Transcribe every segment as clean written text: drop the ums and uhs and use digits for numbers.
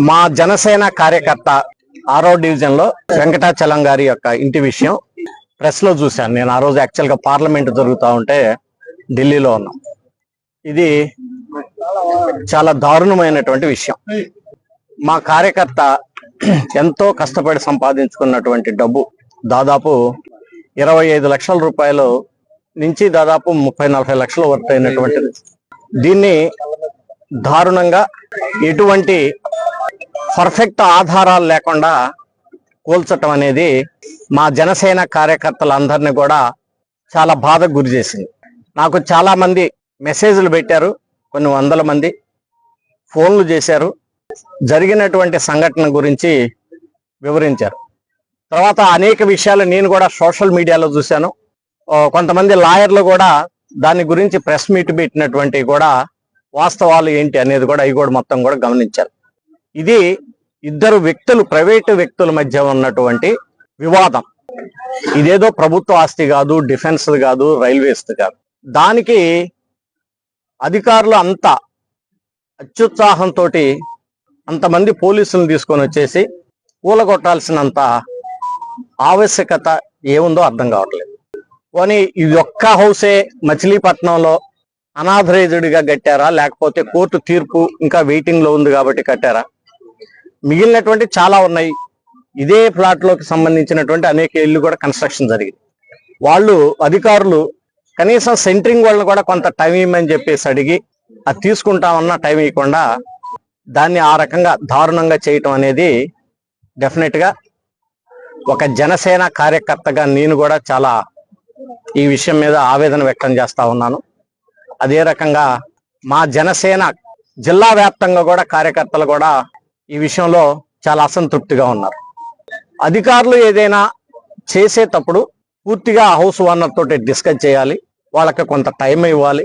మా జనసేన కార్యకర్త 6వ డివిజన్ లో వెంకటాచలం గారి యొక్క ఇంటి విషయం ప్రెస్ లో చూశాను. నేను ఆ రోజు యాక్చువల్ గా పార్లమెంట్ జరుగుతూ ఉంటే ఢిల్లీలో ఉన్నాం. ఇది చాలా దారుణమైనటువంటి విషయం. మా కార్యకర్త ఎంతో కష్టపడి సంపాదించుకున్నటువంటి డబ్బు దాదాపు 25 లక్షల రూపాయలు నుంచి దాదాపు 30-40 లక్షల వరకు అయినటువంటిది. దీన్ని దారుణంగా ఎటువంటి పర్ఫెక్ట్ ఆధారాలు లేకుండా కూల్చటం అనేది మా జనసేన కార్యకర్తలందరినీ కూడా చాలా బాధకు గురి చేసింది. నాకు చాలా మంది మెసేజ్లు పెట్టారు, కొన్ని వందల మంది ఫోన్లు చేశారు, జరిగినటువంటి సంఘటన గురించి వివరించారు. తర్వాత అనేక విషయాలు నేను కూడా సోషల్ మీడియాలో చూశాను. కొంతమంది లాయర్లు కూడా దాని గురించి ప్రెస్ మీట్ పెట్టినటువంటి కూడా వాస్తవాలు ఏంటి అనేది కూడా అవి కూడా మొత్తం కూడా గమనించారు. ఇది ఇద్దరు వ్యక్తులు, ప్రైవేటు వ్యక్తుల మధ్య ఉన్నటువంటి వివాదం. ఇదేదో ప్రభుత్వ ఆస్తి కాదు, డిఫెన్స్ కాదు, రైల్వేస్ కాదు. దానికి అధికారులు అంత అత్యుత్సాహంతో అంతమంది పోలీసులను తీసుకొని వచ్చేసి కూలగొట్టాల్సినంత ఆవశ్యకత ఏముందో అర్థం కావట్లేదు. పోనీ ఇది ఒక్క హౌసే మచిలీపట్నంలో అనాథరైజ్డ్గా కట్టారా, లేకపోతే కోర్టు తీర్పు ఇంకా వెయిటింగ్ లో ఉంది కాబట్టి కట్టారా? మిగిలినటువంటి చాలా ఉన్నాయి. ఇదే ప్లాట్ లోకి సంబంధించినటువంటి అనేక ఇళ్ళు కూడా కన్స్ట్రక్షన్ జరిగింది. వాళ్ళు అధికారులు కనీసం సెంటరింగ్ వాళ్ళని కూడా కొంత టైం ఇవ్వమని చెప్పేసి అడిగి అది తీసుకుంటామన్నా టైం ఇవ్వకుండా దాన్ని ఆ రకంగా దారుణంగా చేయటం అనేది డెఫినెట్ గా ఒక జనసేన కార్యకర్తగా నేను కూడా చాలా ఈ విషయం మీద ఆవేదన వ్యక్తం చేస్తా ఉన్నాను. అదే రకంగా మా జనసేన జిల్లా వ్యాప్తంగా కూడా కార్యకర్తలు కూడా ఈ విషయంలో చాలా అసంతృప్తిగా ఉన్నారు. అధికారులు ఏదైనా చేసేటప్పుడు పూర్తిగా హౌస్ ఓనర్ తోటి డిస్కస్ చేయాలి, వాళ్ళకి కొంత టైం ఇవ్వాలి,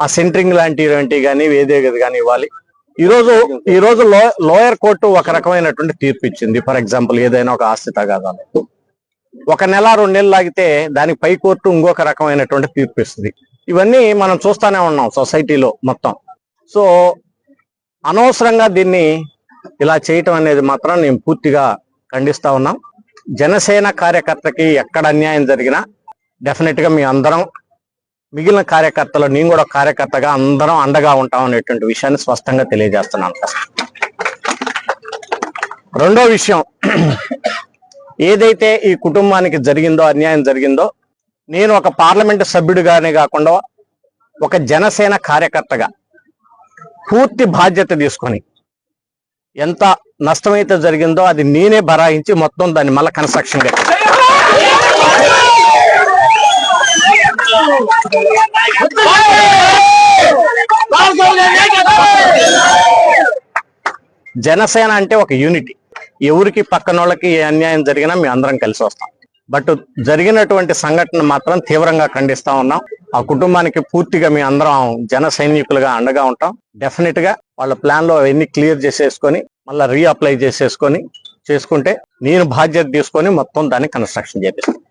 ఆ సెంటరింగ్ లాంటివి కానీ వేదేగది కానీ ఇవ్వాలి. ఈ రోజు లోయర్ కోర్టు ఒక రకమైనటువంటి తీర్పు ఇచ్చింది. ఫర్ ఎగ్జాంపుల్ ఏదైనా ఒక ఆస్తి తగాదాలు 1 నెల 2 నెలలు లాగితే దానికి పై కోర్టు ఇంకొక రకమైనటువంటి తీర్పు ఇస్తుంది. ఇవన్నీ మనం చూస్తూనే ఉన్నాం సొసైటీలో మొత్తం. సో అనవసరంగా దీన్ని ఇలా చేయటం అనేది మాత్రం నేను పూర్తిగా ఖండిస్తా ఉన్నాం. జనసేన కార్యకర్తకి ఎక్కడ అన్యాయం జరిగినా డెఫినెట్ గా మీ అందరం, మిగిలిన కార్యకర్తలు, నేను కూడా కార్యకర్తగా అందరం అండగా ఉంటాం అనేటువంటి విషయాన్ని స్పష్టంగా తెలియజేస్తున్నాను. రెండో విషయం, ఏదైతే ఈ కుటుంబానికి జరిగిందో, అన్యాయం జరిగిందో, నేను ఒక పార్లమెంటు సభ్యుడిగానే కాకుండా ఒక జనసేన కార్యకర్తగా పూర్తి బాధ్యత తీసుకొని ఎంత నష్టమైతే జరిగిందో అది నేనే భరాయించి మొత్తం దాన్ని మళ్ళీ కన్స్ట్రక్షన్ జనసేన అంటే ఒక యూనిటీ. ఎవరికి పక్కన వాళ్ళకి ఏ అన్యాయం జరిగినా మేము అందరం కలిసి వస్తాం. బట్ జరిగినటువంటి సంఘటన మాత్రం తీవ్రంగా ఖండిస్తా ఉన్నాం. ఆ కుటుంబానికి పూర్తిగా మీ అందరం జన సైనికులుగా అండగా ఉంటాం. డెఫినెట్ గా వాళ్ళ ప్లాన్ లో అవన్నీ క్లియర్ చేసేసుకొని మళ్ళీ రీఅప్లై చేసుకుంటే నేను బాధ్యత తీసుకొని మొత్తం దాన్ని కన్స్ట్రక్షన్ చేపిస్తాను.